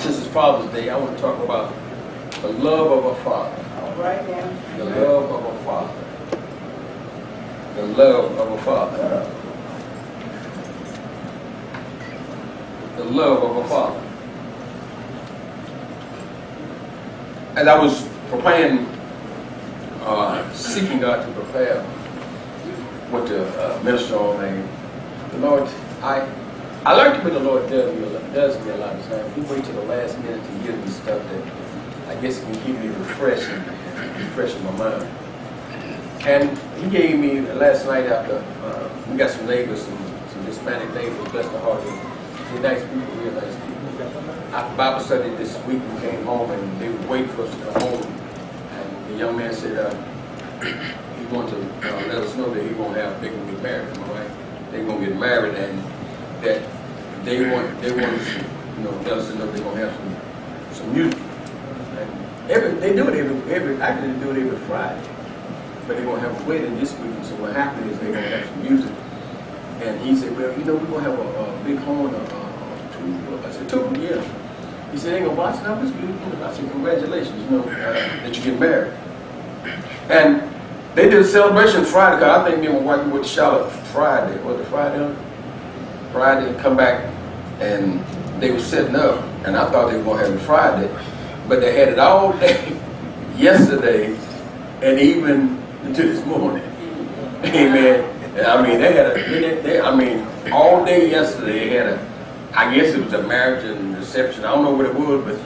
Since it's Father's Day, I want to talk about the love of a father. All right now. The love of a father. The love of a father. The love of a father. As I was preparing, seeking God to prepare what to minister on, the Lord, I learned what the Lord does me a lot of times. He waits till the last minute to give me stuff that I guess can keep me refreshing my mind. And He gave me last night after we got some neighbors, some Hispanic neighbors, bless the heart. They're nice people, real nice people. After Bible study this week, we came home and they were waiting for us to come home. And the young man said he wanted to let us know that they're going to get married. Am I right? They're going to get married, and that they want to, let us know they're going to have some music. And they do it every actually they do it every Friday. But they're going to have a wedding this week. So what happened is they're going to have some music. And he said, well, we're going to have a big horn or two. I said, two? Yeah. He said, ain't going to watch it. I'm just good. I said, congratulations, that you get married. And they did a celebration Friday, because I think me and my wife went to Charlotte Friday. Was it Friday? Friday, and come back, and they were setting up. And I thought they were going to have it Friday. But they had it all day yesterday, and even until this morning. Amen. I mean, they had all day yesterday. They had I guess it was a marriage and reception. I don't know what it was, but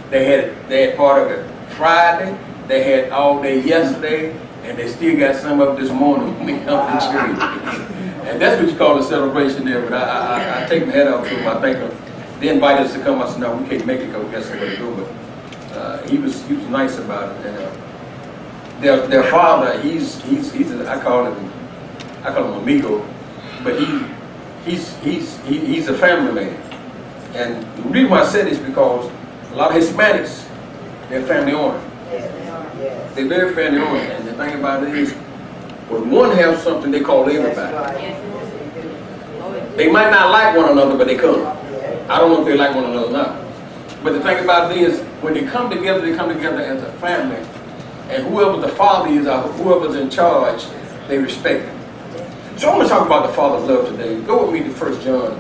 they had part of it Friday. They had all day yesterday, and they still got some of it this morning when we come to church. And that's what you call a celebration there. But I take my head off to them. I think they invited us to come. I said, no, we can't make it because we got somewhere to go. But he was nice about it. And their father, I call him amigo, but he's a family man. And the reason why I said this is because a lot of Hispanics, they're family oriented. Yes. They're very family oriented. And the thing about it is, when one has something, they call everybody. They might not like one another, but they come. I don't know if they like one another or not. But the thing about it is, when they come together as a family. And whoever the father is, or whoever's in charge, they respect him. So I'm going to talk about the Father's love today. Go with me to 1 John,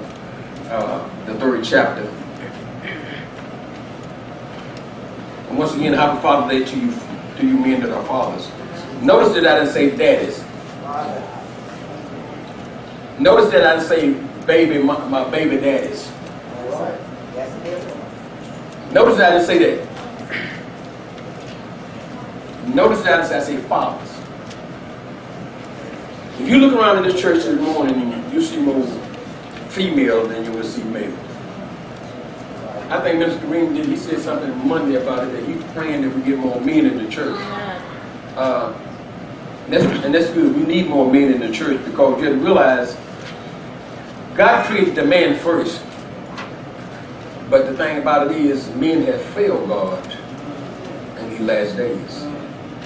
the 3rd chapter. And once again, happy Father's Day to you men that are fathers. Notice that I didn't say daddies. Notice that I didn't say baby, my baby daddies. Notice that I didn't say that. Notice that I say fathers. If you look around in this church this morning, you see more females than you will see males. I think Mr. Green he said something Monday about it, that he's praying that we get more men in the church. And that's good. We need more men in the church, because you have to realize God created the man first. But the thing about it is, men have failed God in these last days.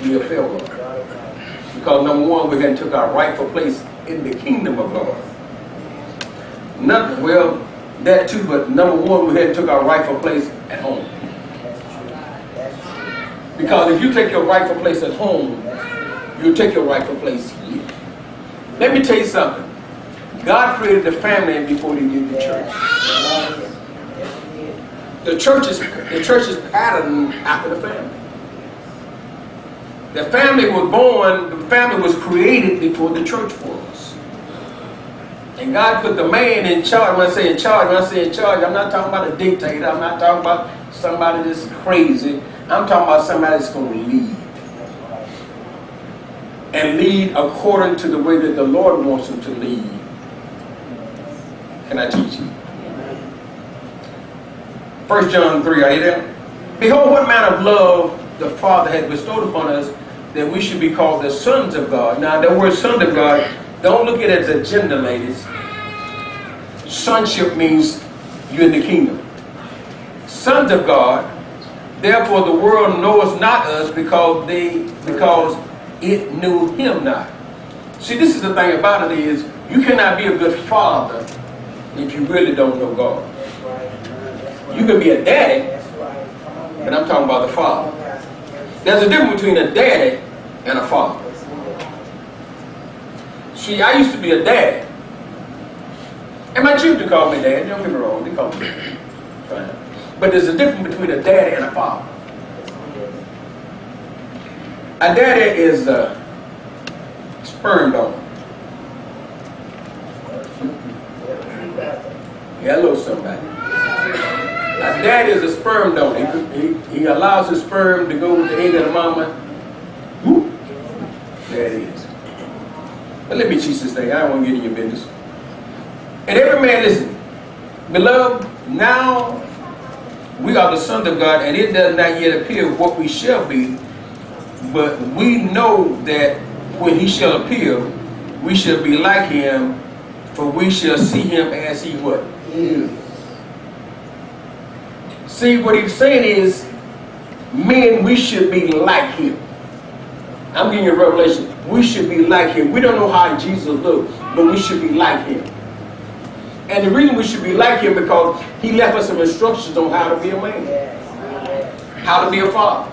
We have failed God. Because number one, we hadn't took our rightful place in the kingdom of God. Well, that too, but number one, we hadn't took our rightful place at home. Because if you take your rightful place at home, you'll take your rightful place here. Let me tell you something. God created the family before He did the church. The church is patterned after the family. The family was born, the family was created before the church was. And God put the man in charge. When I say in charge, I'm not talking about a dictator. I'm not talking about somebody that's crazy. I'm talking about somebody that's going to lead. And lead according to the way that the Lord wants him to lead. Can I teach you? 1 John 3, are you there? Behold, what manner of love the Father had bestowed upon us, that we should be called the sons of God. Now, the word son of God, don't look at it as a gender, ladies. Sonship means you're in the kingdom. Sons of God, therefore the world knows not us because it knew Him not. See, this is the thing about it is, you cannot be a good father if you really don't know God. You can be a daddy, But I'm talking about the father. There's a difference between a daddy and a father. See, I used to be a daddy. And my children call me dad. Don't get me wrong, they call me dad. But there's a difference between a daddy and a father. A daddy is a sperm donor. Hello, somebody. A daddy is a sperm donor. He allows his sperm to go with the egg of the mama. Whoop. There it is. But let me teach this thing. I don't want to get in your business. And every man, listen. Beloved, now we are the sons of God, and it does not yet appear what we shall be. But we know that when he shall appear, we shall be like him, for we shall see him as he what? Is. See, what he's saying is, men, we should be like him. I'm giving you a revelation. We should be like him. We don't know how Jesus looked, but we should be like him. And the reason we should be like him because he left us some instructions on how to be a man. How to be a father.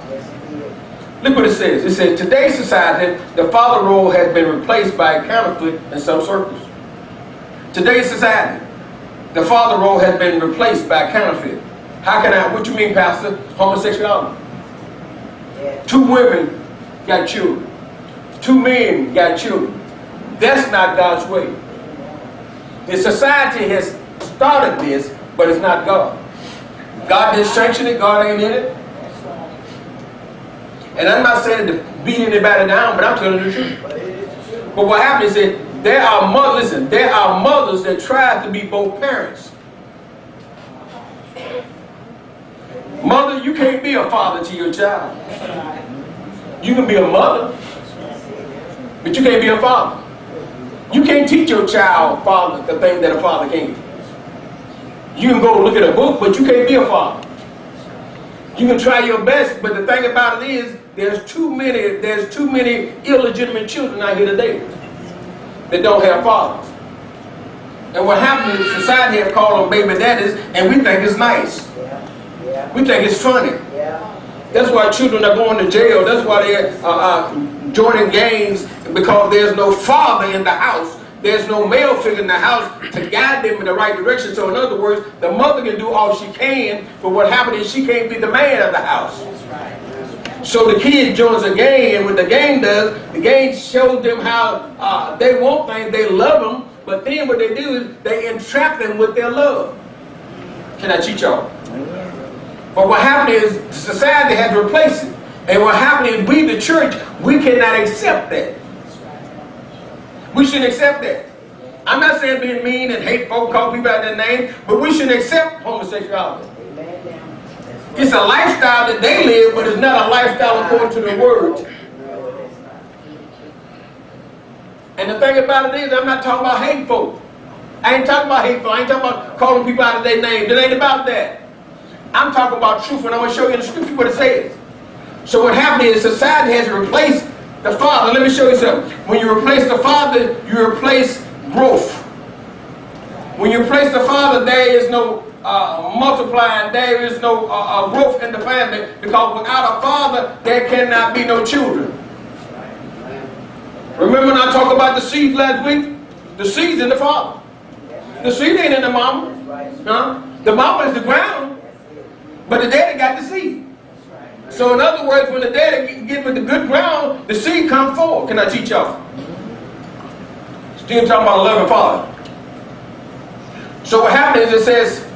Look what it says. It says, today's society, the father role has been replaced by a counterfeit in some circles. Today's society, the father role has been replaced by a counterfeit. How can I, what you mean, Pastor? Homosexuality. Two women got children. Two men got children. That's not God's way. The society has started this, but it's not God. God didn't sanction it. God ain't in it. And I'm not saying to beat anybody down, but I'm telling the truth. But what happens is that there are mothers, listen, there are mothers that try to be both parents. Mother, you can't be a father to your child. You can be a mother, but you can't be a father. You can't teach your child, father, the thing that a father can't. You can go look at a book, but you can't be a father. You can try your best, but the thing about it is, there's too many illegitimate children out here today that don't have fathers. And what happens is society have called them baby daddies, and we think it's nice. We think it's funny. That's why children are going to jail. That's why they're joining gangs, because there's no father in the house. There's no male figure in the house to guide them in the right direction. So in other words, the mother can do all she can, but what happens is she can't be the man of the house. So the kid joins a gang, and what the gang does, the gang shows them how they want things, they love them, but then what they do is they entrap them with their love. Can I teach y'all? But what happened is society had to replace it. And what happened is we, the church, we cannot accept that. We shouldn't accept that. I'm not saying being mean and hateful, call people out their name, but we shouldn't accept homosexuality. It's a lifestyle that they live, but it's not a lifestyle according to the word. And the thing about it is, I'm not talking about hateful. I ain't talking about hateful. I ain't talking about calling people out of their name. It ain't about that. I'm talking about truth, and I'm going to show you in the scripture what it says. So what happened is society has replaced the father. Let me show you something. When you replace the father, you replace growth. When you replace the father, there is no multiplying, there is no growth in the family, because without a father, there cannot be no children. Remember when I talked about the seed last week? The seed's in the father. The seed ain't in the mama. Huh? The mama is the ground, but the daddy got the seed. So in other words, when the daddy get with the good ground, the seed come forward. Can I teach y'all? Still talking about a loving father. So what happens is it says,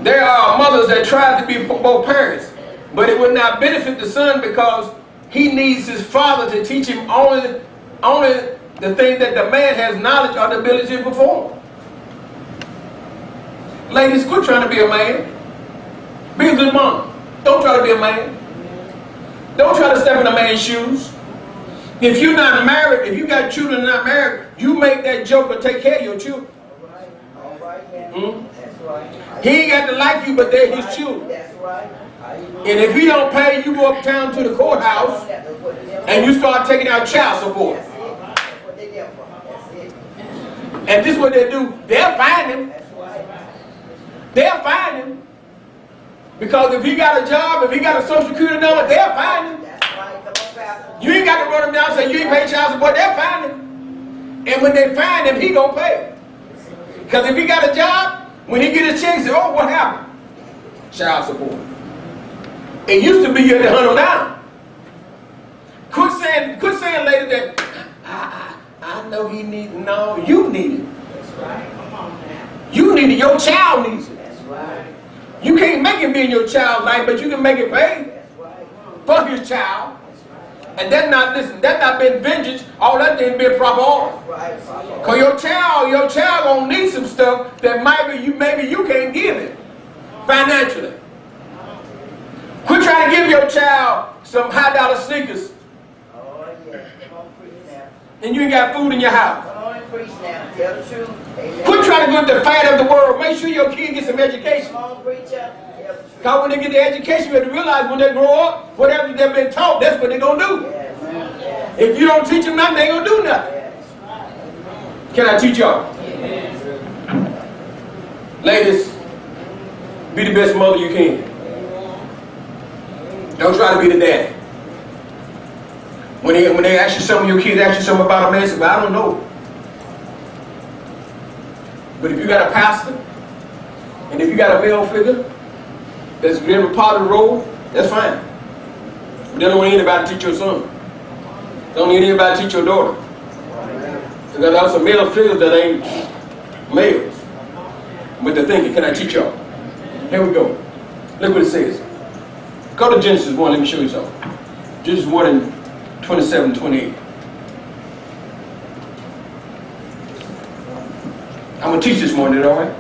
there are mothers that try to be both parents, but it would not benefit the son because he needs his father to teach him only the thing that the man has knowledge or the ability to perform. Ladies, quit trying to be a man. Be a good mom. Don't try to be a man. Don't try to step in a man's shoes. If you're not married, if you got children and not married, you make that joker take care of your children. All right, yeah. That's right. He ain't got to like you, but they're his children. That's right. And if he don't pay, you go uptown to the courthouse and you start taking out child support. That's what they there for. That's it. And this is what they do. They'll find him. That's right. They'll find him. Because if he got a job, if he got a social security number, they'll find him. That's right. Come on, Pastor. You ain't got to run him down and say you ain't paid child support. They'll find him. And when they find him, he gonna pay. Because if he got a job, when he get his check, he say, oh, what happened? Child support. It used to be you had to hunt him down. Quit saying later that I know he needs. No, you need it. That's right. Come on now. You need it. Your child needs it. That's right. You can't make it be in your child's life, but you can make it pay That's right. for his child. That's right. And that's not been vengeance. All that didn't be a proper order. That's right. Cause your child gonna need some stuff that maybe you can't give it financially. Quit trying to give your child some high dollar sneakers Oh, yeah. Come on, preach now. and you ain't got food in your house. Come on and preach now. Tell the truth. Amen. Quit trying to go to the fight of the world. Make sure your kid gets some education. Come on, preacher. Tell the truth. Cause when they get the education, you have to realize when they grow up, whatever they've been taught, that's what they're gonna do. Yes. Yes. If you don't teach them nothing, they ain't gonna do nothing. Yes. Can I teach y'all? Ladies, be the best mother you can. Don't try to be the daddy. When they ask you something, your kids ask you something about a man, say, well, I don't know. But if you got a pastor, and if you got a male figure that's been a part of the role, that's fine. They don't need anybody to teach your son. Don't need anybody to teach your daughter. Because there's some male figures that ain't males. But they're thinking, can I teach y'all? Here we go. Look what it says. Go to Genesis 1, let me show you something. Genesis 1 and 27, 28. I'm going to teach this morning, all right?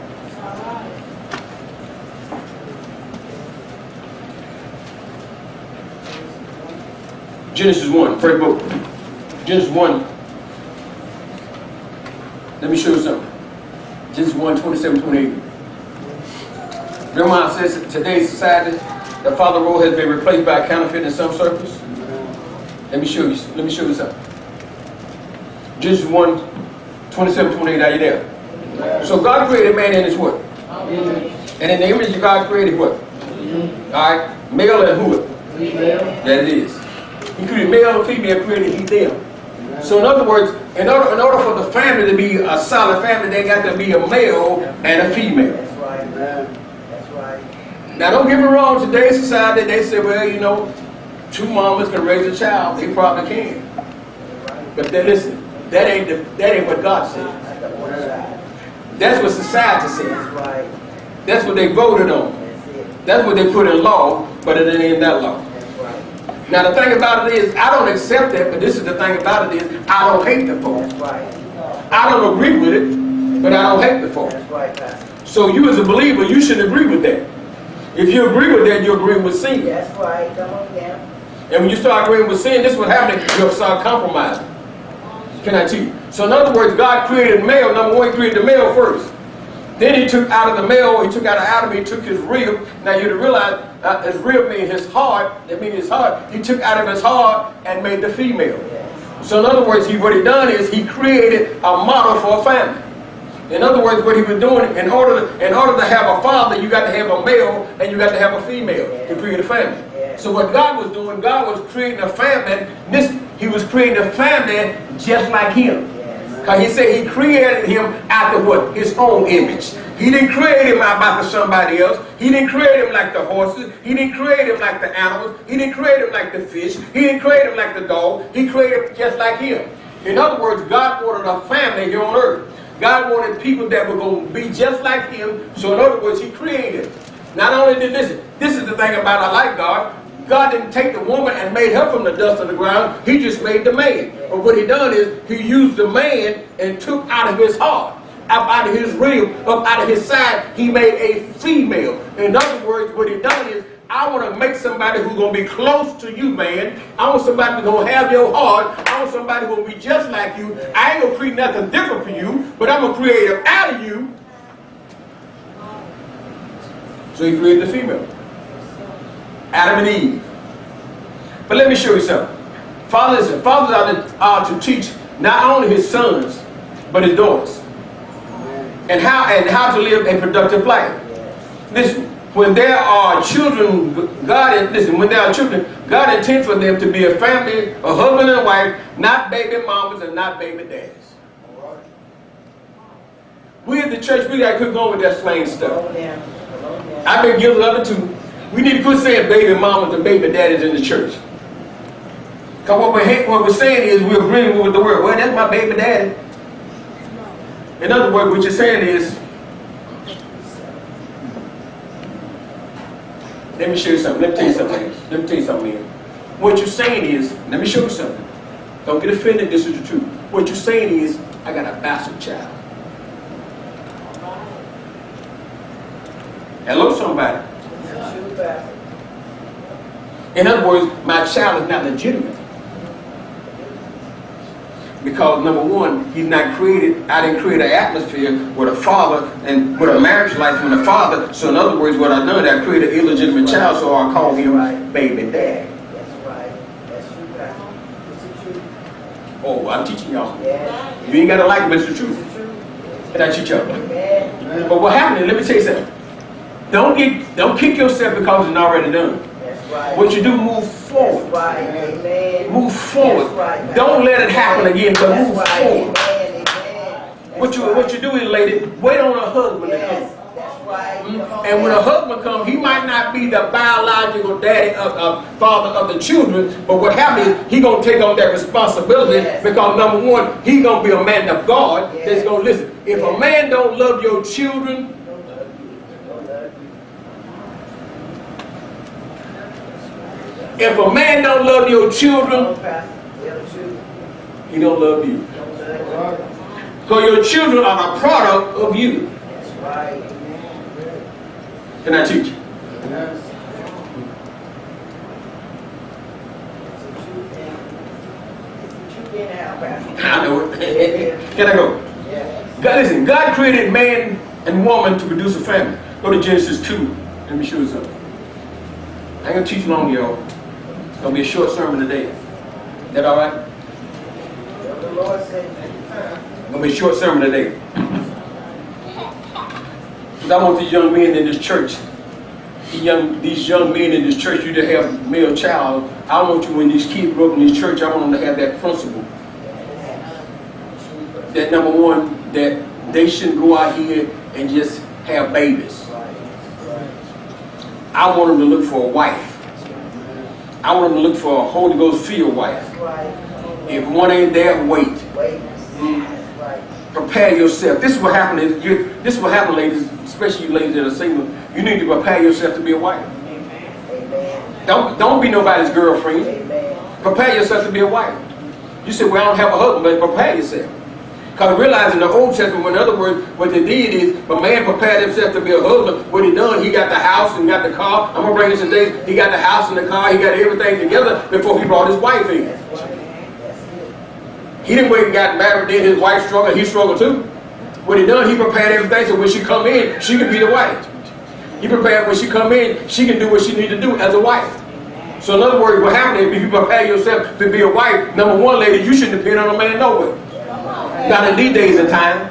Genesis 1, first book. Genesis 1. Let me show you something. Genesis 1, 27, 28. Jeremiah says that today's society, the father role has been replaced by counterfeit in some circles. Let me show you something. Genesis 1, 27, 28. Are you there? So God created man in his what? And in the image of God created what? Alright, male and who? That it is. He created male and female, created he them. So in other words, in order for the family to be a solid family, they got to be a male and a female. That's right. That's right. Now don't get me wrong, today's society, they say, well, you know, two mamas can raise a child. They probably can. But then listen, that ain't what God said. That's the one side. That's what society That's says. right. That's what they voted on. That's it. That's what they put in law, but it ain't that law. That's right. Now the thing about it is, I don't accept that, but this is the thing about it is, I don't hate the folk. That's right. I don't agree with it, but I don't hate the folk. That's right, Pastor. So you as a believer, you should agree with that. If you agree with that, you agree with sin. That's right. Come on now. And when you start agreeing with sin, this is what happens. You'll start compromising. Can I teach you? So in other words, God created male. Number one, he created the male first. Then he took out of the male, he took out of Adam, he took his rib. Now you realize his rib means his heart. That means his heart. He took out of his heart and made the female. Yes. So in other words, what he done is he created a model for a family. In other words, what he was doing, in order to have a father, you got to have a male and you got to have a female to create a family. So what God was doing, God was creating a family. He was creating a family just like him. Because he said he created him after what? His own image. He didn't create him after somebody else. He didn't create him like the horses. He didn't create him like the animals. He didn't create him like the fish. He didn't create him like the dog. He created him just like him. In other words, God wanted a family here on earth. God wanted people that were going to be just like him. So in other words, he created. Not only did this is the thing about I like God. God didn't take the woman and made her from the dust of the ground. He just made the man. But what he done is he used the man and took out of his heart, up out of his rib, up out of his side, he made a female. In other words, what he done is I want to make somebody who's going to be close to you, man. I want somebody who's going to have your heart. I want somebody who will be just like you. I ain't going to create nothing different for you, but I'm going to create it out of you. So he created the female. Adam and Eve. But let me show you something. Fathers are to teach not only his sons, but his daughters. And how to live a productive life. Listen, when there are children, when there are children, God intends for them to be a family, a husband and wife, not baby mamas and not baby daddies. We at the church, we got to quit going with that slang stuff. I've been guilty of it too. We need to quit saying baby mamas and baby daddies in the church. Because what we're saying is we're agreeing with the word. Well, that's my baby daddy. In other words, what you're saying is, let me show you something. Let me tell you something. Let me tell you something, man. What you're saying is, let me show you something. Don't get offended, this is the truth. What you're saying is, I got a bastard child. Hello, somebody. In other words, my child is not legitimate. Because number one, he's not created, I didn't create an atmosphere with a father and with a marriage life with a father. So in other words, what I've done, I created an illegitimate child, so I call him baby dad. That's right. That's true, Pastor. It's the truth. Oh, I'm teaching y'all. Yes. You ain't got to like it, but it's the truth. It's the truth. And I teach y'all. Amen. But what happened is, let me tell you something. Don't kick yourself because it's already done. That's right. What you do, move forward. That's right. Amen. Move forward. That's right. Don't let it happen again, but That's move right. forward. Amen. Amen. What you do is, lady, wait on a husband to Yes. come. That's right. Come on, And when a man. husband comes, he might not be the biological daddy father of the children, but what happens is he gonna take on that responsibility Yes. because number one, he gonna be a man of God that's Yes. gonna listen. If a man don't love your children, Don't love you. Don't love you. if a man don't love your Come children, on, Pastor. Tell the truth. he don't love you. Don't love you. Because your children are a product of you. That's right. Amen. Can I teach you? It's the truth, man. It's the truth anyhow, Pastor. I know it. Can I go? Yes. God, listen, God created man and woman to produce a family. Go to Genesis 2. Let me show you something. I ain't gonna teach long, y'all. It's gonna be a short sermon today. Is that all right? What the Lord said. It's gonna be a short sermon today. Because I want these young men in this church, these young men in this church, you to have male child. I want you, when these kids grow up in this church, I want them to have that principle. That number one, that they shouldn't go out here and just have babies. I want them to look for a wife. I want them to look for a Holy Ghost filled wife. If one ain't there, wait. Prepare yourself. This is what happened. This is what happened, ladies, especially you ladies that are single. You need to prepare yourself to be a wife. Don't be nobody's girlfriend. Prepare yourself to be a wife. You say, well, I don't have a husband, but prepare yourself. Because realize in the Old Testament, in other words, what they did is, a man prepared himself to be a husband. What he done, he got the house and got the car. I'm going to bring this today. He got the house and the car. He got everything together before he brought his wife in. He didn't wait and got married, then his wife struggled, he struggled too. What he done, he prepared everything so when she come in, she can be the wife. He prepared when she come in, she can do what she need to do as a wife. So in other words, what happens if you prepare yourself to be a wife, number one, lady, you shouldn't depend on a man nowhere. Not in these days and time.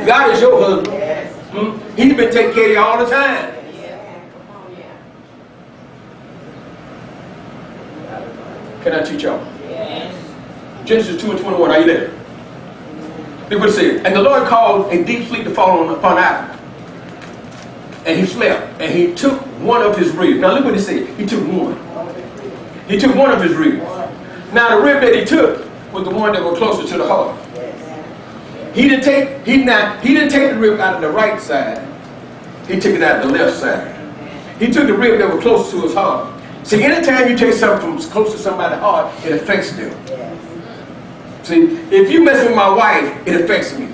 God is your husband. He's been taking care of you all the time. Can I teach y'all? Genesis 2 and 21, are you there? Look what it says. And the Lord caused a deep sleep to fall upon Adam. And he slept. And he took one of his ribs. Now look what it said. He took one. He took one of his ribs. Now the rib that he took was the one that was closer to the heart. He didn't take the rib out of the right side. He took it out of the left side. He took the rib that was close to his heart. See, anytime you take something from close to somebody's heart, it affects them. See, if you mess with my wife, it affects me.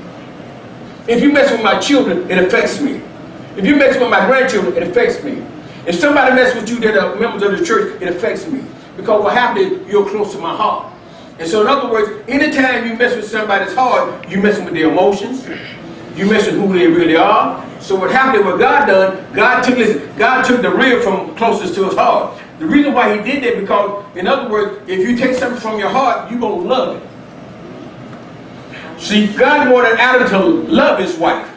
If you mess with my children, it affects me. If you mess with my grandchildren, it affects me. If somebody messes with you that are members of the church, it affects me. Because what happened is you're close to my heart. And so in other words, anytime you mess with somebody's heart, you messing with their emotions. You messing with who they really are. So what happened is what God done, God took the rib from closest to his heart. The reason why he did that because, in other words, if you take something from your heart, you're going to love it. See, God wanted Adam to love his wife.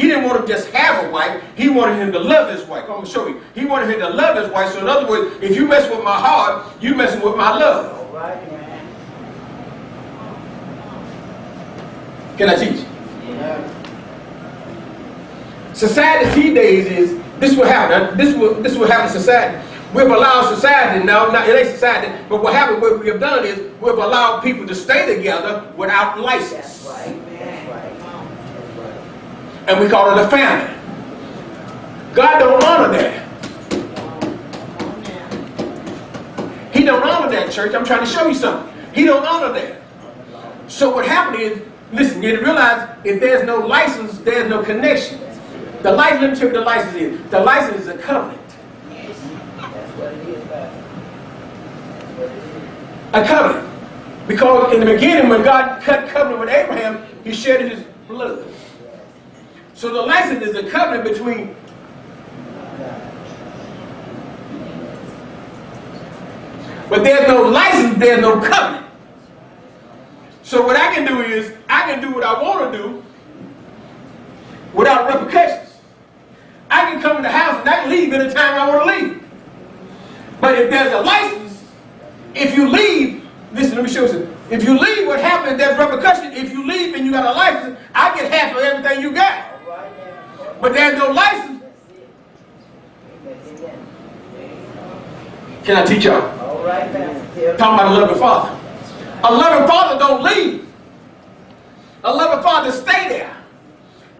He didn't want him to just have a wife. He wanted him to love his wife. I'm going to show you. He wanted him to love his wife. So in other words, if you mess with my heart, you messing with my love. All right, man. Can I teach? Yeah. Society these days is, this will happen. This will happen in society. We've allowed society, now it ain't society, but what happened, what we have done is, we've allowed people to stay together without license. That's right. That's right. That's right. And we call it a family. God don't honor that. He don't honor that, church. I'm trying to show you something. He don't honor that. So what happened is, listen, you realize if there's no license, there's no connection. The license, let me tell you what the license is. The license is a covenant. That's what it is, God. That's what it is. A covenant. Because in the beginning, when God cut covenant with Abraham, he shed his blood. So the license is a covenant between. But there's no license, there's no covenant. So what I can do is, I can do what I want to do without repercussions. I can come in the house and I can leave anytime I want to leave. But if there's a license, if you leave, listen, let me show you something. If you leave, what happens, there's repercussions. If you leave and you got a license, I get half of everything you got. But there's no license. Can I teach y'all? All right, Pastor. Talking about a loving father. A loving father don't leave. A loving father stay there.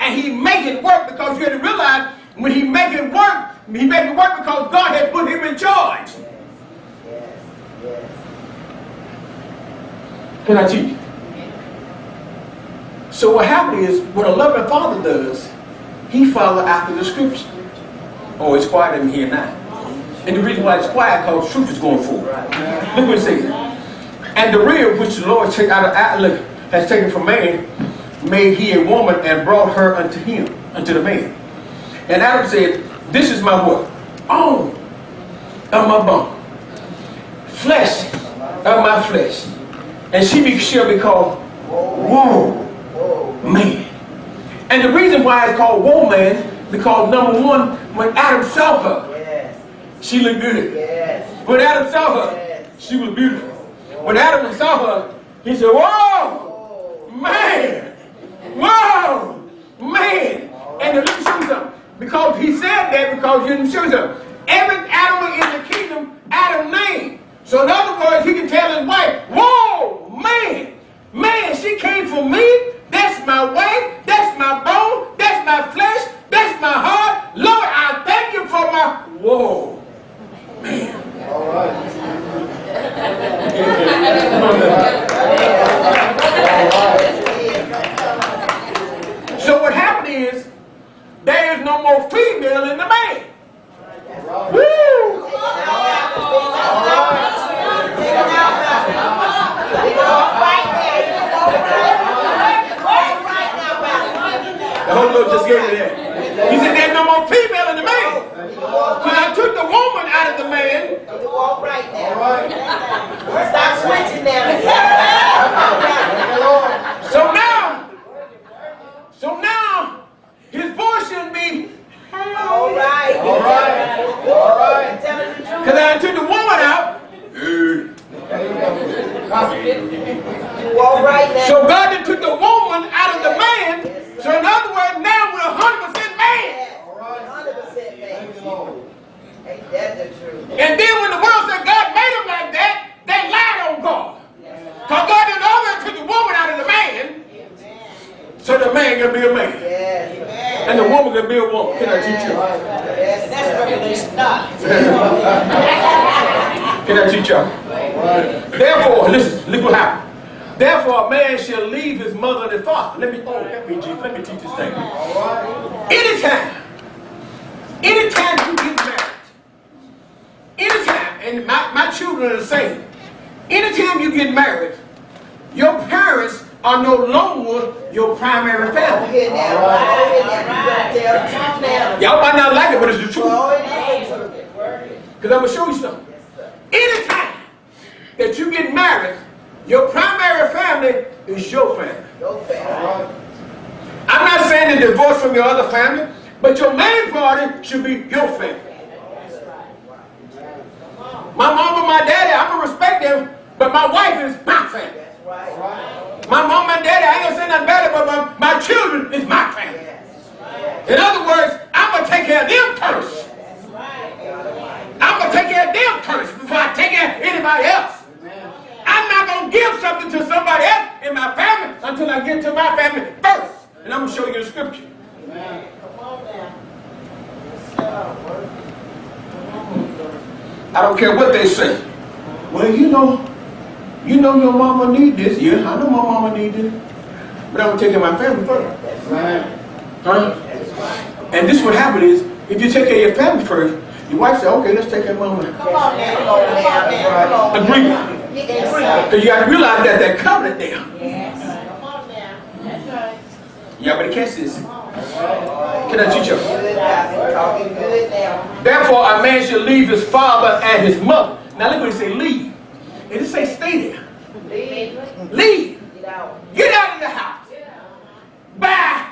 And he make it work, because you have to realize when he make it work because God had put him in charge. Yes. Yes. Can I teach you? So what happened is, what a loving father does, he follows after the scripture. Oh, it's quiet in here now. And the reason why it's quiet, because truth is going forward. Look what it says. And the rib which the Lord take out of has taken from man, made he a woman and brought her unto him, unto the man. And Adam said, this is my what? Bone of my bone, flesh of my flesh. And she shall be called woman. Man. And the reason why it's called woman, because number one, when Adam saw her, she looked good. Yes. When Adam saw her, she was beautiful. When Adam saw her, he said, whoa, man, whoa, man. And let me show you something. Because he said that, because you didn't show you something. Every animal in the kingdom, Adam named. So in other words, he can tell his wife, whoa, man, man, she came from me. That's my wife. That's my bone. That's my flesh. That's my heart. Lord, I thank you for my, whoa. Man. All right. So what happened is, there is no more female in the man. Woo! The Holy Ghost just gave me that. He said there's no more female in the man. Because I took the woman out of the man. You walk right now. Stop switching now. So now, his voice shouldn't be. All right. All right. All right. Tell the truth. Because I took the woman out. You walk right now. So God then took the woman out of the man. So in other words, now we're 100% man. 100% man. Ain't that the truth? And then when the world said God made him like that, they lied on God. Because God didn't always took the woman out of the man. So the man can be a man. Yes. And the woman can be a woman. Can I teach you? Yes. That's Revelation 9. Can I teach you? Therefore, listen, look what happened. Therefore, a man shall leave his mother and his father. Let me teach this thing. Anytime you get married, anytime, and my children are the same, anytime you get married, your parents are no longer your primary family. Y'all might not like it, but it's the truth. Because I'm going to show you something. Anytime that you get married, your primary family is your family. Your family. I'm not saying saying to divorce from your other family, but your main priority should be your family. My mom and my daddy, I'm going to respect them, but my wife is my family. My mom and daddy, I ain't going to say nothing bad about them. My children is my family. In other words, I'm going to take care of them first. I'm going to take care of them first before I take care of anybody else. I'm not going to give something to somebody else in my family until I get to my family first. And I'm going to show you the scripture. I don't care what they say. Well, you know your mama need this. Yeah, I know my mama need this. But I'm going to take care of my family first. Huh? And this what happen is, if you take care of your family first, your wife say, okay, let's take care of mama. Agreement. Because you got to realize that that covenant there. Y'all better catch this. Can I teach you? Therefore, a man should leave his father and his mother. Now look what he say, leave. It didn't say stay there. Leave. Get out of the house. Bye.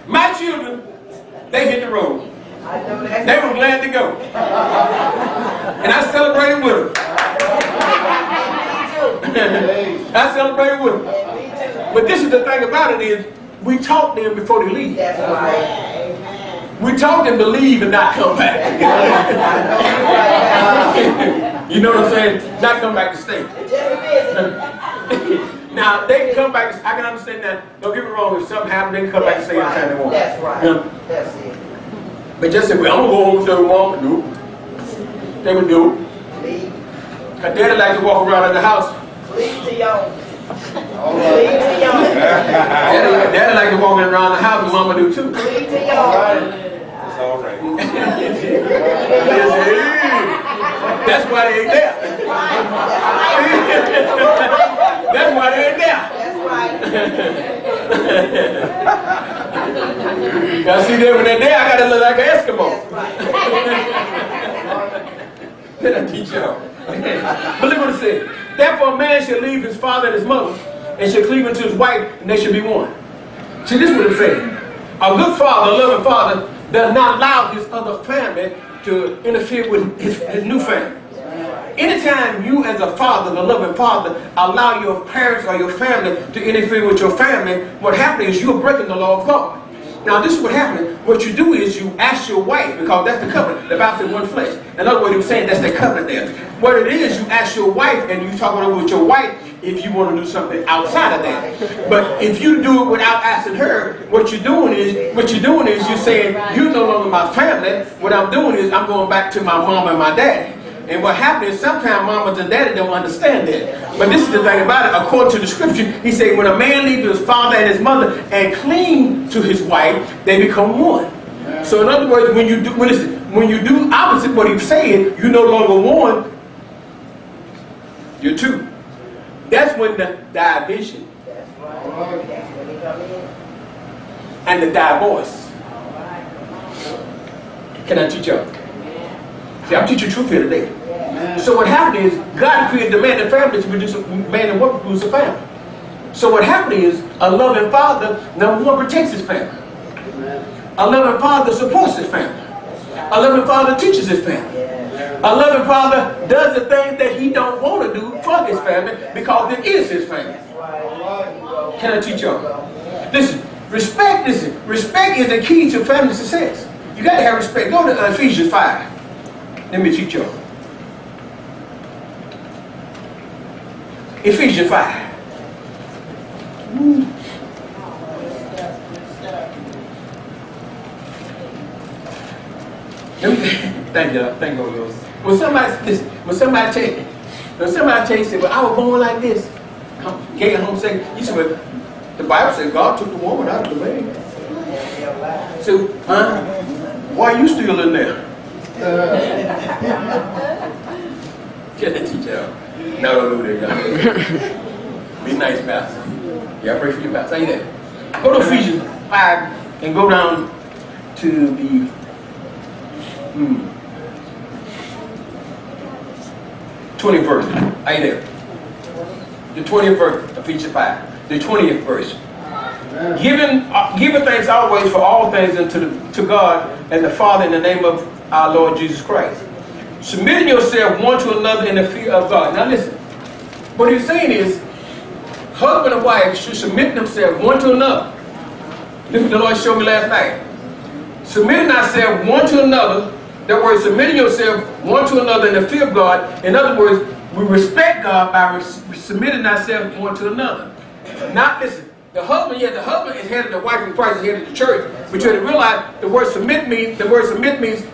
My children, they hit the road. They were glad to go. And I celebrated with them. I celebrated with them. But this is the thing about it is, we taught them before they leave. That's right. We taught them to leave and not come back. You know what I'm saying? Not come back to stay. Now, they can come back. I can understand that. Don't get me wrong. If something happens, they can come back and stay anytime they want. That's right. You know? That's it. But just say, well, I'm going to go home to their mom. No. They would do. Leave. Her daddy like to walk around in the house. Leave to your own. Daddy like to walk around the house, and mama do too. Leave to your own. It's all right. That's why they ain't there. That's why they ain't there. That's right. Now see, there when they're there, I gotta look like an Eskimo. Then I teach y'all. But look what it says. Therefore, a man shall leave his father and his mother, and shall cleave unto his wife, and they shall be one. See, this is what it says. A good father, a loving father, does not allow his other family to interfere with his new family. Anytime you as a father, the loving father, allow your parents or your family to interfere with your family, what happens is you're breaking the law of God. Now this is what happens. What you do is you ask your wife, because that's the covenant. The Bible says one flesh. In other words, he was saying that's the covenant there. What it is, you ask your wife and you talk over with your wife if you want to do something outside of that. But if you do it without asking her, what you're doing is you're saying, you're no longer my family. What I'm doing is I'm going back to my mom and my daddy. And what happens is sometimes mamas and daddy don't understand that. But this is the thing about it. According to the scripture, he said when a man leaves his father and his mother and cling to his wife, they become one. So in other words, when you do opposite what he's saying, you're no longer one, you're two. That's when the division and the divorce. Can I teach y'all? See, I'm teaching truth here today. So what happened is, God created the man and family to produce a man and woman to produce a family. So what happened is, a loving father, number one, protects his family. A loving father supports his family. A loving father teaches his family. A loving father does the things that he don't want to do for his family because it is his family. Can I teach y'all? Listen, respect is the key to family success. You got to have respect. Go to Ephesians 5. Let me teach y'all. Ephesians 5. Thank you. Thank you, Lord. When somebody tell you, say, well, I was born like this. Gay and homosexual. You say, well, the Bible says God took the woman out of the man. So, huh? Why are you still in there? Can I teach y'all? No, don't do that, y'all. Be nice, Pastor. Yeah, pray for your pastor. Say that. Go to Ephesians 5 and go down to the 20th verse. Are you there? The 20th verse of Ephesians 5. The 20th verse. Giving thanks always for all things to God and the Father in the name of our Lord Jesus Christ. Submitting yourself one to another in the fear of God. Now listen, what he's saying is, husband and wife should submit themselves one to another. This is what the Lord showed me last night. Submitting ourselves one to another. That word, submitting yourself one to another in the fear of God. In other words, we respect God by submitting ourselves one to another. Not listen. The husband is head of the wife, and Christ is head of the church. But you have to realize the word submit means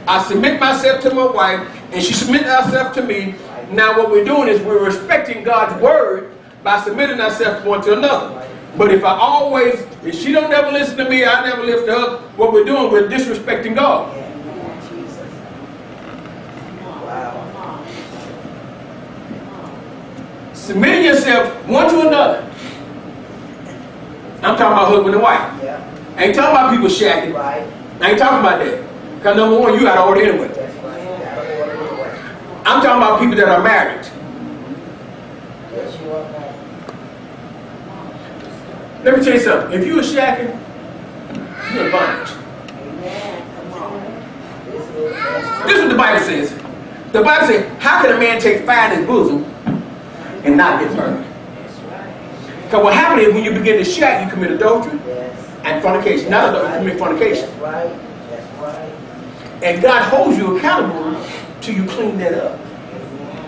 I submit myself to my wife, and she submits herself to me. Now what we're doing is we're respecting God's word by submitting ourselves one to another. But if she don't never listen to me, I never lift her up, what we're doing, we're disrespecting God. Submitting yourself one to another. I'm talking about husband and wife. Yeah. I ain't talking about people shacking. Right. I ain't talking about that. Because number one, you out of order anyway. That's right. You gotta order anyway. I'm talking about people that are married. Yes, you are. Let me tell you something. If you are shacking, you're in bondage. Amen. Come on. This This is what the Bible says. The Bible says, how can a man take fire in his bosom and not get burned? Because what happens is when you begin to shack, you commit adultery and fornication. Not adultery, you commit fornication. That's right. That's right. And God holds you accountable till you clean that up.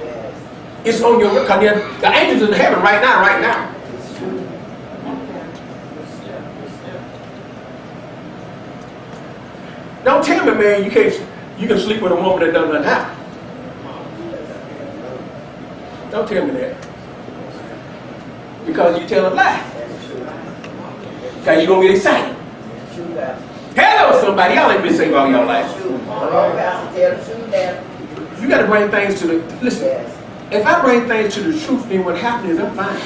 Yes. It's on your record. The angels in heaven right now. It's true. Don't tell me, man, you can sleep with a woman that doesn't happen. Don't tell me that. Because you tell a lie. That's true. Because you're going to get excited. It's true, Pastor. Hello, somebody. Y'all ain't been saved all your life. That's true. Come on, Pastor. Tell the truth now. You got to bring things to the... Listen, Yes. if I bring things to the truth, then what happens is I'm fine.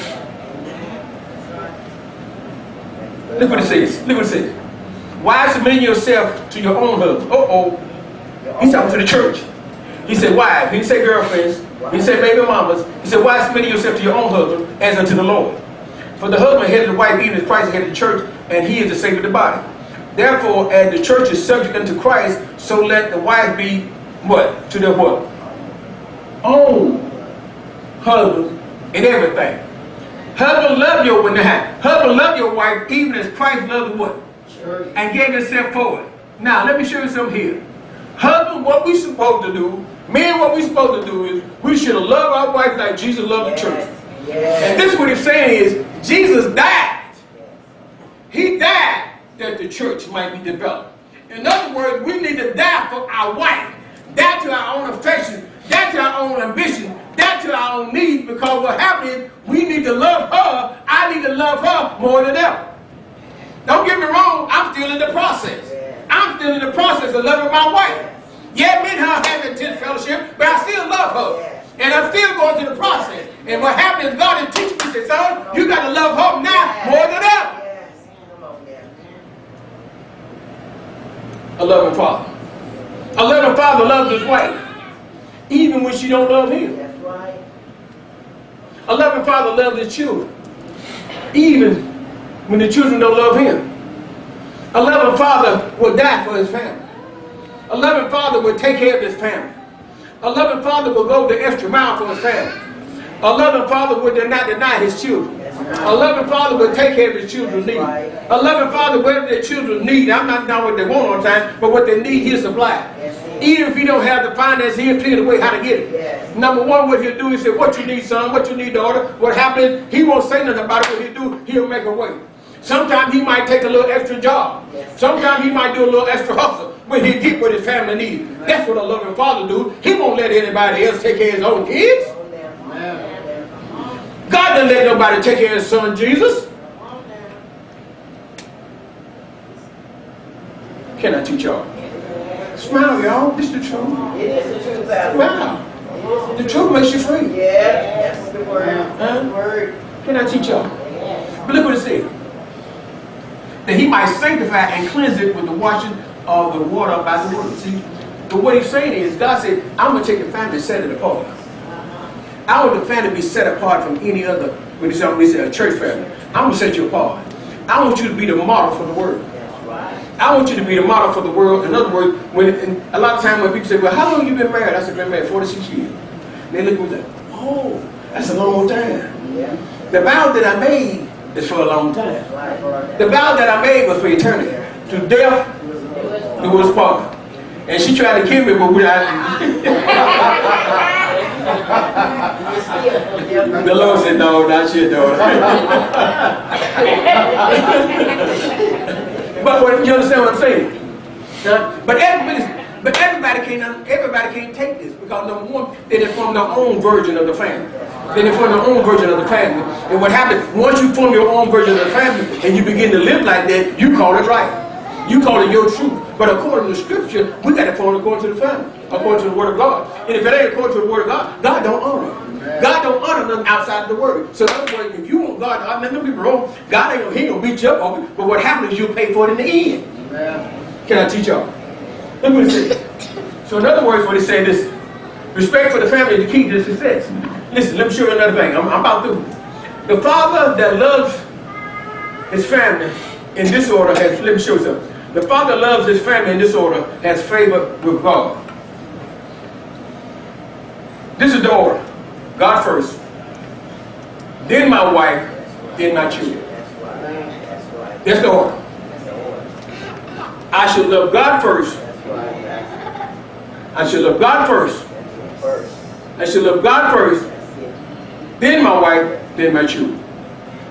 Look what it says. Look what it says. Wives, submitting yourself to your own husband. He's talking to the church. He said, wives. He didn't say girlfriends. He didn't say baby mamas. He said, wives, submitting yourself to your own husband as unto the Lord. For the husband head of the wife, even as Christ is head of the church, and he is the Savior of the body. Therefore, as the church is subject unto Christ, so let the wife be what? To their what? Own husband in everything. Husband, love your husband, love your wife, even as Christ loved the what? Church. And gave himself for it. Now, let me show you something here. Husband, what we supposed to do, men, what we supposed to do is we should love our wife like Jesus loved the church. Yes. And this is what he's saying is Jesus died. He died that the church might be developed. In other words, we need to die for our wife, die to our own affection, die to our own ambition, die to our own needs, because what happens is we need to love her. I need to love her more than ever. Don't get me wrong, I'm still in the process. I'm still in the process of loving my wife. Yeah, me and her have intense fellowship, but I still love her. And I'm still going through the process. And what happens is God is teaching me, says, son, you got to love her now more than ever. Yes. Come on, yeah. A loving father. A loving father loves his wife, even when she don't love him. That's right. A loving father loves his children, even when the children don't love him. A loving father will die for his family. A loving father will take care of his family. A loving father will go the extra mile for his family. A loving father will not deny his children. A loving father will take care of his children's needs. A loving father, whatever their children need, I'm not knowing what they want all the time, but what they need, he'll supply. Even if he don't have the finance, he'll figure the way how to get it. Number one, what he'll do is say, what you need, son, what you need, daughter. What happens, he won't say nothing about it. What he'll do, he'll make a way. Sometimes he might take a little extra job. Sometimes he might do a little extra hustle when he get what his family needs. That's what a loving father do. He won't let anybody else take care of his own kids. God doesn't let nobody take care of his son Jesus. Can I teach y'all? Smile, y'all. This is the truth. It is the truth, Pastor. Smile. The truth makes you free. Yeah, that's the word. Huh? The word. Can I teach y'all? But look what it says. That he might sanctify and cleanse it with the washing of the water by the word. See, what he's saying is, God said, I'm going to take the family and set it apart. I want the family to be set apart from any other, when he said a church family. I'm going to set you apart. I want you to be the model for the world. That's right. I want you to be the model for the world. In other words, and a lot of times when people say, well, how long you been married? I said, been married 46 years. And they look at me like, oh, that's a long time. Yeah. The vow that I made is for a long time. That's right. The vow that I made was for eternity. To death, it was part. And she tried to kill me, but we the Lord said, no, not your daughter. But what, you understand what I'm saying? But everybody can't take this because number one, they didn't form their own version of the family. They didn't form their own version of the family. And what happens, once you form your own version of the family and you begin to live like that, you call it right. You call it your truth. But according to Scripture, we got to form according to the family, according to the Word of God. And if it ain't according to the Word of God, God don't honor it. God don't honor nothing outside of the Word. So in other words, if you want God to honor, don't be wrong, God ain't gonna beat you up on it. But what happens is you'll pay for it in the end. Can I teach y'all? Look what it says. So in other words, what it says is, respect for the family is the key to success. Listen, let me show you another thing. I'm about through. The father that loves his family in this order has, let me show you something. The father loves his family in this order has favor with God. This is the order. God first, then my wife, then my children. That's the order. I should love God first. I should love God first. I should love God first, then my wife, then my children.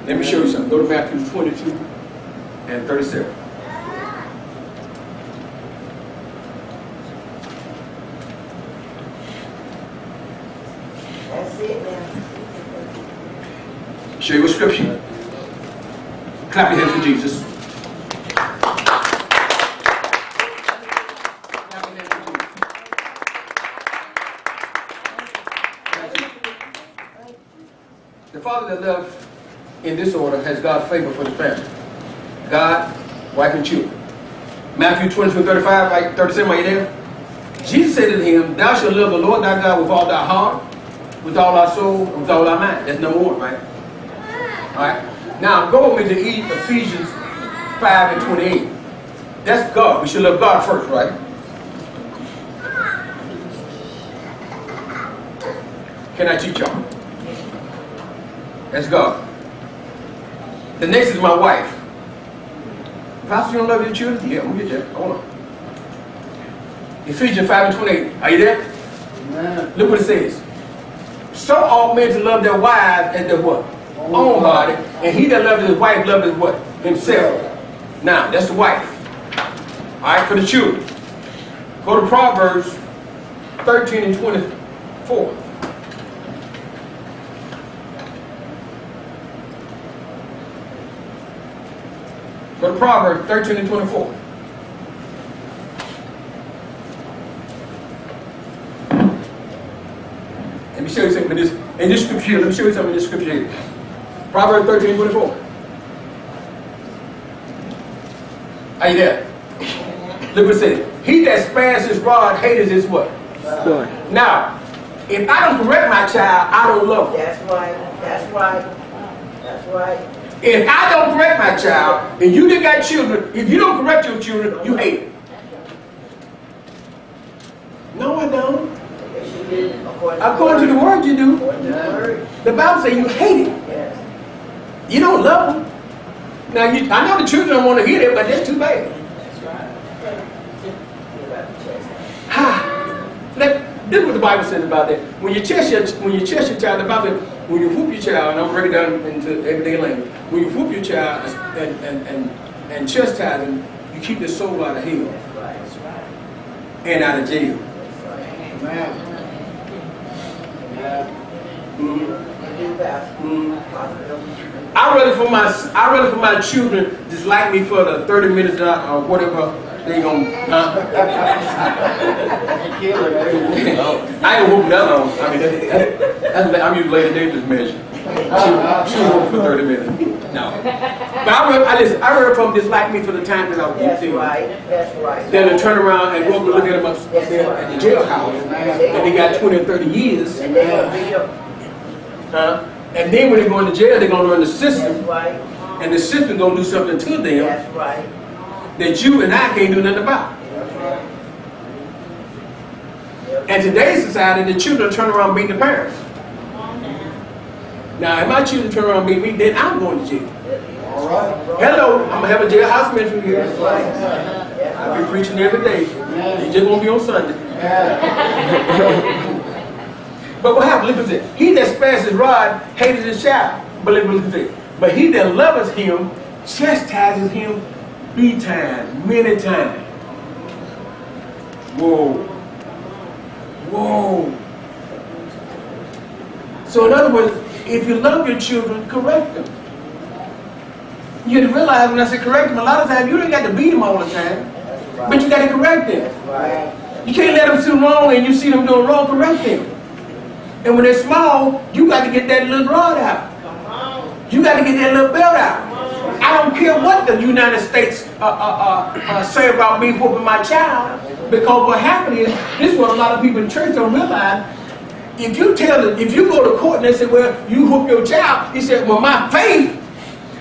Let me show you something. Go to Matthew 22 and 37. That's it now. Show you a scripture. Clap your hands for Jesus. The father that loves in this order has God's favor for the family. God, wife, and children. Matthew 22:35, like 37, are you there? Jesus said to him, thou shalt love the Lord thy God with all thy heart, with all thy soul, and with all thy mind. That's number one, right? Alright. Now go with me to Ephesians 5 and 28. That's God. We should love God first, right? Can I teach y'all? That's God. The next is my wife. Pastor, you don't love your children? Yeah, we'll get there. Hold on. Ephesians 5 and 28. Are you there? Amen. Look what it says. So ought men to love their wives as their what? Own body. And he that loves his wife loves his what? Himself. Now, that's the wife. Alright, for the children. Go to Proverbs 13 and 24. Go to Proverbs 13 and 24. Let me show you something in this scripture. Let me show you something in this scripture here. Proverbs 13 and 24. Are you there? Look what it says. He that spares his rod hateth his what? Now, if I don't correct my child, I don't love him. That's right. That's right. That's right. If I don't correct my child, and you that got children, if you don't correct your children, you hate it. No, I don't. Yes, you did. According to the word, you do. According to the word. The Bible says you hate it. Yes. You don't love them. Now, I know the children don't want to hear it, but that's too bad. That's right. You got to chase that. Ha! This is what the Bible says about that. When you chase your child, the Bible says, when you whoop your child, and I'm breaking down into everyday language, when you whoop your child and chastise him, you keep the soul out of hell That's right. That's right. and out of jail. That's right. Amen. Amen. Mhm. You do that. Mhm. Positive. I'd rather for my children dislike me for the 30 minutes or whatever they gonna. I ain't whooping that long. I mean, I'm using Lady Davis' measure. She whooped for 30 minutes. No. But I rather from dislike me for the time that I whooped That's them. right. That's right. Then to turn around and go up and look at them up there at the jailhouse, and they got 20 or 30 years. And they're going to be your. And then when they go into jail, they're going to learn the system. That's right. And the system gonna do something to them That's right. that you and I can't do nothing about. That's right. And today's society, the children turn around beating the parents. Now, if my children turn around and beat me, then I'm going to jail. All right. Hello, I'm gonna have a jailhouse ministry here. That's right. That's I'll be right. preaching every day. It just won't be on Sunday. But what happened? Look at this. He that spares his rod hated his child. But look at this. But he that loveth him chastises him betimes, many times. Whoa. Whoa. So in other words, if you love your children, correct them. You have to realize when I say correct them, a lot of times you don't got to beat them all the time. That's right. But you got to correct them. That's right. You can't let them do wrong and you see them doing wrong, correct them. And when they're small, you got to get that little rod out. You got to get that little belt out. I don't care what the United States say about me whooping my child, because what happened is, this is what a lot of people in church don't realize. If you go to court and they say, well, you whoop your child, he said, well, my faith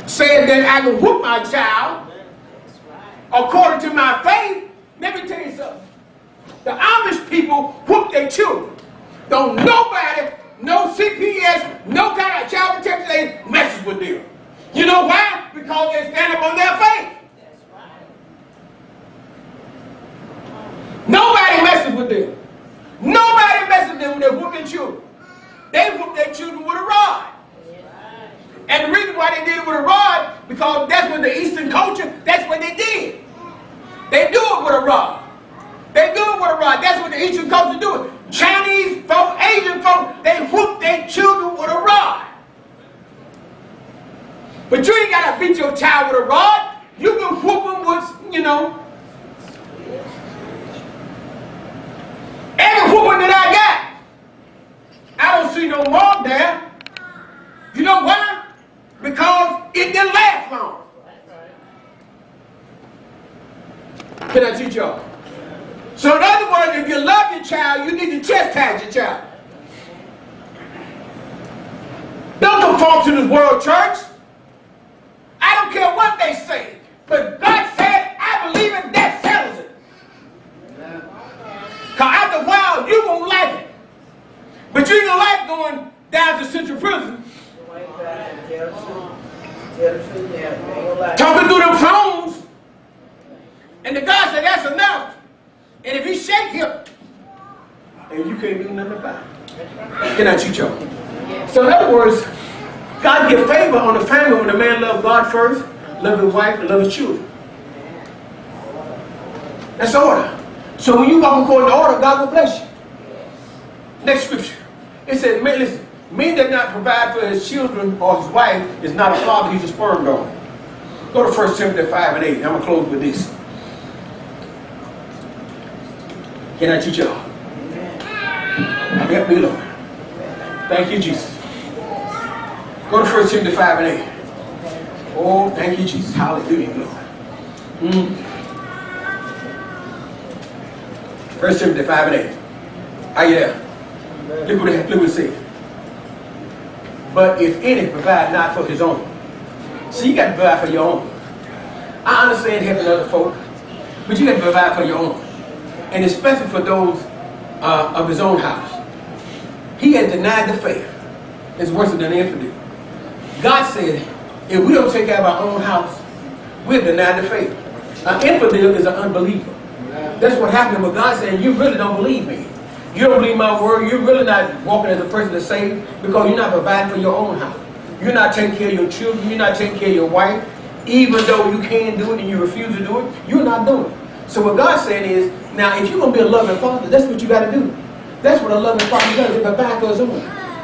said that I can whoop my child according to my faith. Let me tell you something. The Amish people whoop their children. Don't nobody, no CPS, no kind of child protection aid messes with them. You know why? Because they stand up on their faith. Nobody messes with them. Nobody messes with them when they whoop their children. They whoop their children with a rod. And the reason why they did it with a rod, because that's what the Eastern culture, that's what they did. They do it with a rod. They do it with a rod. That's what the Eastern culture do. Chinese folk, Asian folk, they whoop their children with a rod. But you ain't got to beat your child with a rod. You can whoop them with, every whooping that I got, I don't see no mark there. You know why? Because it didn't last long. Can I teach y'all? So in other words, if you love your child, you need to chastise your child. Don't conform to this world, church. I don't care what they say. But God said, I believe it, that settles it. Because after a while, you won't like it. But you ain't gonna like going down to Central Prison. Talking through them phones. And the God said, that's enough. And if he shake him, and you can't do nothing about it. Can I teach y'all? So in other words, God give favor on the family when the man loves God first, love his wife, and love his children. That's order. So when you walk according to order, God will bless you. Next scripture. It says, man, listen, men that not provide for his children or his wife is not a father, he's a sperm donor. Go to 1 Timothy 5 and 8. I'm going to close with this. Can I teach y'all? Help me, Lord. Thank you, Jesus. Go to 1 Timothy 5 and 8. Oh, thank you, Jesus. Hallelujah, Lord. 1 Timothy 5 and 8. Are you there? Look what it says. But if any provide not for his own. See, you got to provide for your own. I understand helping other folk, but you got to provide for your own. And especially for those of his own house. He had denied the faith. It's worse than an infidel. God said, if we don't take care of our own house, we'll deny the faith. An infidel is an unbeliever. That's what happened. But God said, you really don't believe me. You don't believe my word. You're really not walking as a person that's saved because you're not providing for your own house. You're not taking care of your children. You're not taking care of your wife. Even though you can do it and you refuse to do it, you're not doing it. So what God's saying is, now if you're going to be a loving father, that's what you got to do. That's what a loving father does. He provides for his own.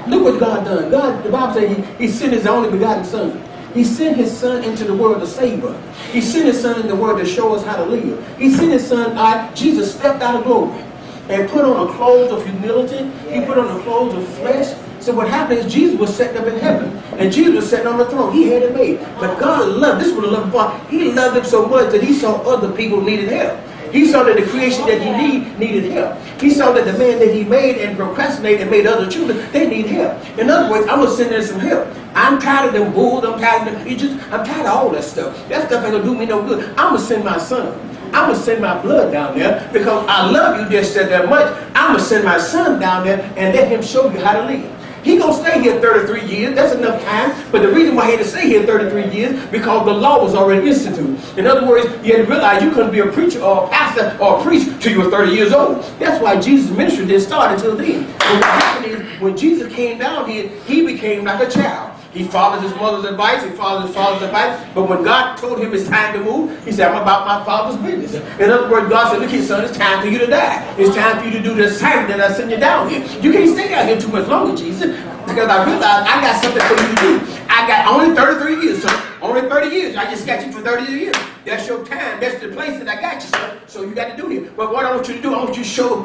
Look what God done. God, the Bible says he sent his only begotten son. He sent his son into the world to save us. He sent his son in the world to show us how to live. He sent his son, Jesus stepped out of glory and put on a clothes of humility. He put on the clothes of flesh. So what happened is Jesus was sitting up in heaven. And Jesus was sitting on the throne. He had it made. But God loved, this was a loving father. He loved him so much that he saw other people needed help. He saw that the creation that he needed help. He saw that the man that he made and procrastinated and made other children, they need help. In other words, I'm going to send them some help. I'm tired of them bulls. I'm tired of them preachers. I'm tired of all that stuff. That stuff ain't gonna do me no good. I'm gonna send my son. I'm gonna send my blood down there because I love you just that much. I'm gonna send my son down there and let him show you how to live. He gonna stay here 33 years. That's enough time. But the reason why he had to stay here 33 years because the law was already instituted. In other words, you had to realize you couldn't be a preacher or a pastor or a priest till you were 30 years old. That's why Jesus' ministry didn't start until then. And what happened is when Jesus came down here, he became like a child. He followed his mother's advice. He followed his father's advice. But when God told him it's time to move, he said, I'm about my father's business. In other words, God said, look here, son, it's time for you to die. It's time for you to do the assignment that I sent you down here. You can't stay out here too much longer, Jesus, because I realized I got something for you to do. I got only 33 years, son. Only 30 years. I just got you for 30 years. That's your time. That's the place that I got you, son. So you got to do it. But what I want you to do, I want you to show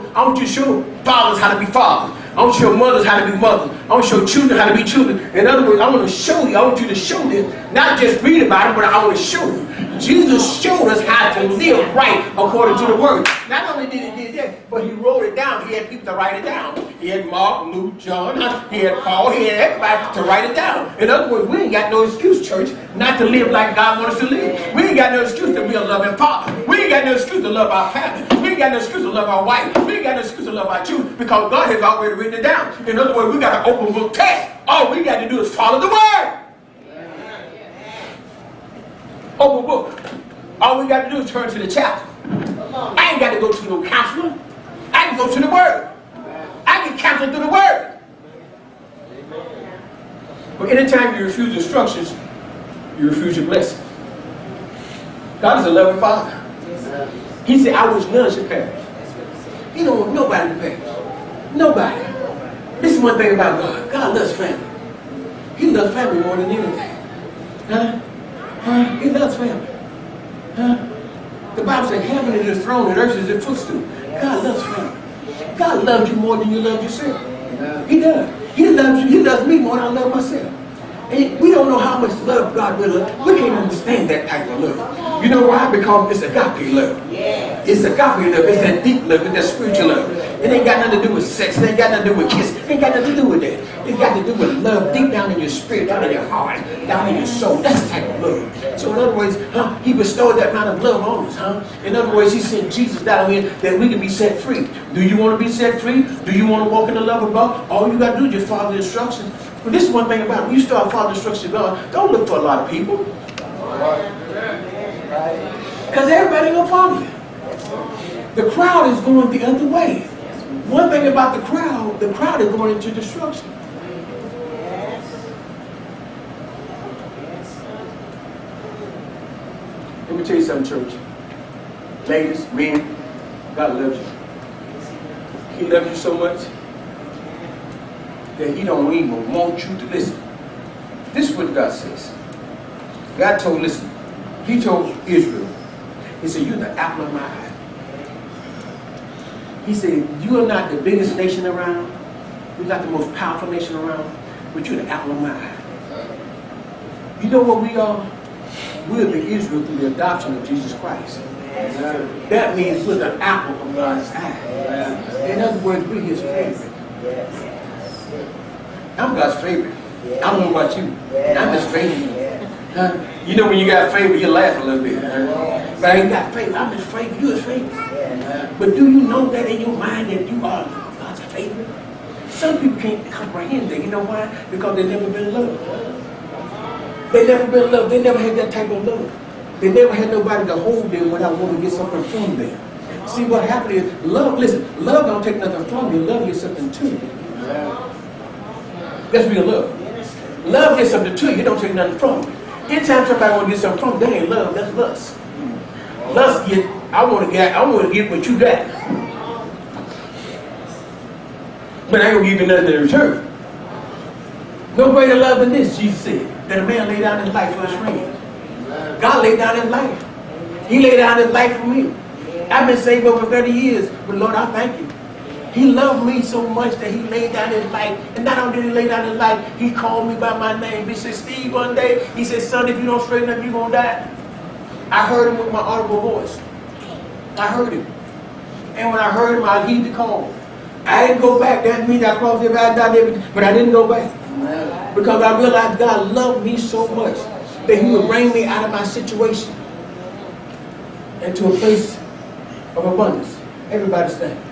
fathers how to be fathers. I want you to show mothers how to be mothers. I want you to show children how to be children. In other words, I want to show you. I want you to show this. Not just read about it, but I want to show you. Jesus showed us how to live right according to the word. Not only did he do that, but he wrote it down. He had people to write it down. He had Mark, Luke, John. He had Paul. He had everybody to write it down. In other words, we ain't got no excuse, church, not to live like God wants us to live. We ain't got no excuse to be a loving father. We ain't got no excuse to love our family. We ain't got no excuse to love our wife. We ain't got no excuse to love our children because God has already written it down. In other words, we got an open book test. All we got to do is follow the word. Open book. All we got to do is turn to the chapter. I ain't got to go to no counselor. I can go to the word. I can counsel through the word. But anytime you refuse instructions, you refuse your blessing. God is a loving Father. He said, I wish none should perish. He don't want nobody to perish. Nobody. This is one thing about God. God loves family. He loves family more than anything. He loves family. The Bible says heaven is his throne and earth is his footstool. God loves family. God loves you more than you love yourself. He does. He loves you. He loves me more than I love myself. And we don't know how much love God will love. We can't understand that type of love. You know why? Because it's agape love. It's agape love. It's that deep love. It's that spiritual love. It ain't got nothing to do with sex. It ain't got nothing to do with kiss. It ain't got nothing to do with that. It got to do with love deep down in your spirit, down in your heart, down in your soul. That's the type of love. So in other words, he bestowed that amount of love on us. In other words, he sent Jesus down here that we can be set free. Do you want to be set free? Do you want to walk in the love of God? All you got to do is just follow the instructions. But this is one thing about it. When you start following the instructions of God, don't look for a lot of people. Because everybody ain't going to follow you. The crowd is going the other way. One thing about the crowd is going into destruction. Let me tell you something, church. Ladies, men, God loves you. He loves you so much that he don't even want you to listen. This is what God says. God told, listen, he told Israel, he said, you're the apple of my eye. He said, you are not the biggest nation around. You're not the most powerful nation around, but you're the apple of my eye. You know what we are? We're the Israel through the adoption of Jesus Christ. That means we're the apple of God's eye. In other words, we're his favorite. I'm God's favorite. I don't know about you. I'm his favorite. You know when you got favor, you laugh a little bit. But I ain't got favor. I'm his favorite. You're his favorite. But do you know that in your mind that you are God's favorite? Some people can't comprehend that. You know why? Because they've never been loved. They never been loved. They never had that type of love. They never had nobody to hold them when I want to get something from them. See what happened is love, listen, love don't take nothing from you. Love gets something to you. That's real love. Love gets something to you. It don't take nothing from you. Anytime somebody want to get something from you, that ain't love, that's lust. Lust get, I want to get what you got. But I ain't gonna give you nothing in return. No greater love than this, Jesus said, that a man lay down his life for his friends. God laid down his life. He laid down his life for me. I've been saved over 30 years, but Lord, I thank you. He loved me so much that he laid down his life. And not only did he lay down his life, he called me by my name. He said, Steve, one day, he said, son, if you don't straighten up, you're going to die. I heard him with my audible voice. I heard him. And when I heard him, I heeded the call. I didn't go back. That means I crossed every I died every, but I didn't go back. Because I realized God loved me so much that He would bring me out of my situation into a place of abundance. Everybody stand.